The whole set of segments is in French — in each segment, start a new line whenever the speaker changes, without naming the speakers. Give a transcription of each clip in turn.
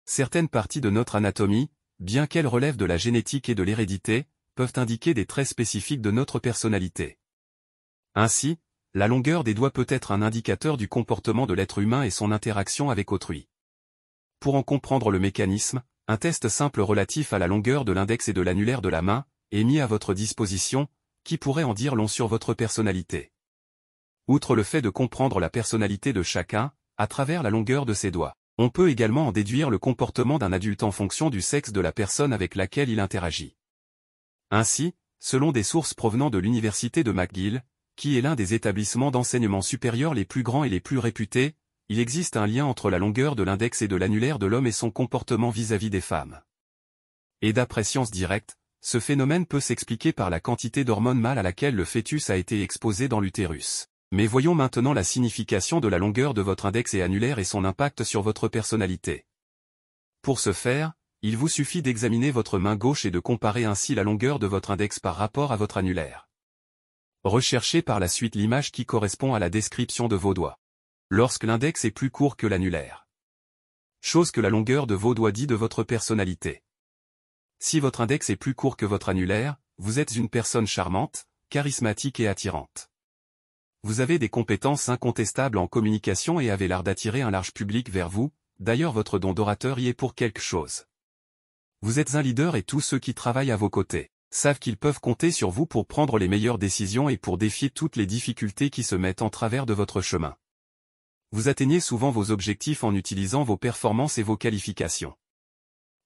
Certaines parties de notre anatomie, bien qu'elles relèvent de la génétique et de l'hérédité, peuvent indiquer des traits spécifiques de notre personnalité. Ainsi, la longueur des doigts peut être un indicateur du comportement de l'être humain et son interaction avec autrui. Pour en comprendre le mécanisme, un test simple relatif à la longueur de l'index et de l'annulaire de la main est mis à votre disposition, qui pourrait en dire long sur votre personnalité. Outre le fait de comprendre la personnalité de chacun, à travers la longueur de ses doigts, on peut également en déduire le comportement d'un adulte en fonction du sexe de la personne avec laquelle il interagit. Ainsi, selon des sources provenant de l'université de McGill, qui est l'un des établissements d'enseignement supérieur les plus grands et les plus réputés, il existe un lien entre la longueur de l'index et de l'annulaire de l'homme et son comportement vis-à-vis des femmes. Et d'après Science Directe, ce phénomène peut s'expliquer par la quantité d'hormones mâles à laquelle le fœtus a été exposé dans l'utérus. Mais voyons maintenant la signification de la longueur de votre index et annulaire et son impact sur votre personnalité. Pour ce faire, il vous suffit d'examiner votre main gauche et de comparer ainsi la longueur de votre index par rapport à votre annulaire. Recherchez par la suite l'image qui correspond à la description de vos doigts. Lorsque l'index est plus court que l'annulaire. Chose que la longueur de vos doigts dit de votre personnalité. Si votre index est plus court que votre annulaire, vous êtes une personne charmante, charismatique et attirante. Vous avez des compétences incontestables en communication et avez l'art d'attirer un large public vers vous, d'ailleurs votre don d'orateur y est pour quelque chose. Vous êtes un leader et tous ceux qui travaillent à vos côtés savent qu'ils peuvent compter sur vous pour prendre les meilleures décisions et pour défier toutes les difficultés qui se mettent en travers de votre chemin. Vous atteignez souvent vos objectifs en utilisant vos performances et vos qualifications.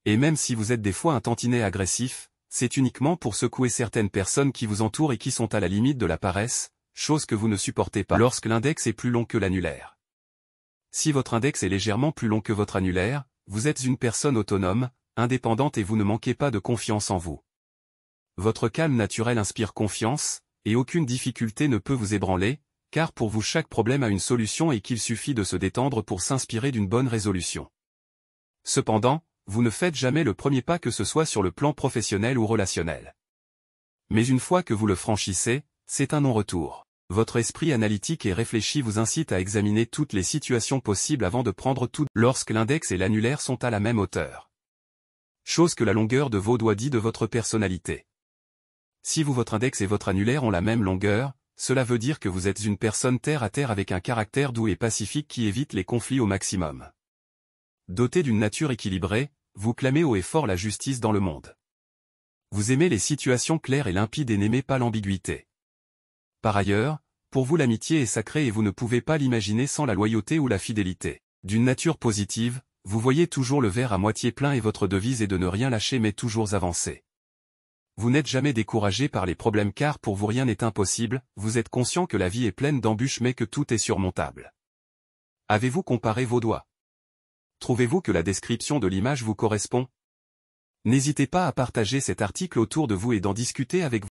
Et même si vous êtes des fois un tantinet agressif, c'est uniquement pour secouer certaines personnes qui vous entourent et qui sont à la limite de la paresse, chose que vous ne supportez pas lorsque l'index est plus long que l'annulaire. Si votre index est légèrement plus long que votre annulaire, vous êtes une personne autonome, indépendante et vous ne manquez pas de confiance en vous. Votre calme naturel inspire confiance, et aucune difficulté ne peut vous ébranler, car pour vous chaque problème a une solution et qu'il suffit de se détendre pour s'inspirer d'une bonne résolution. Cependant, vous ne faites jamais le premier pas que ce soit sur le plan professionnel ou relationnel. Mais une fois que vous le franchissez, c'est un non-retour. Votre esprit analytique et réfléchi vous incite à examiner toutes les situations possibles avant de prendre tout lorsque l'index et l'annulaire sont à la même hauteur. Chose que la longueur de vos doigts dit de votre personnalité. Si votre index et votre annulaire ont la même longueur, cela veut dire que vous êtes une personne terre à terre avec un caractère doux et pacifique qui évite les conflits au maximum. Doté d'une nature équilibrée, vous clamez haut et fort la justice dans le monde. Vous aimez les situations claires et limpides et n'aimez pas l'ambiguïté. Par ailleurs, pour vous l'amitié est sacrée et vous ne pouvez pas l'imaginer sans la loyauté ou la fidélité. D'une nature positive, vous voyez toujours le verre à moitié plein et votre devise est de ne rien lâcher mais toujours avancer. Vous n'êtes jamais découragé par les problèmes car pour vous rien n'est impossible, vous êtes conscient que la vie est pleine d'embûches mais que tout est surmontable. Avez-vous comparé vos doigts? Trouvez-vous que la description de l'image vous correspond? N'hésitez pas à partager cet article autour de vous et d'en discuter avec vous.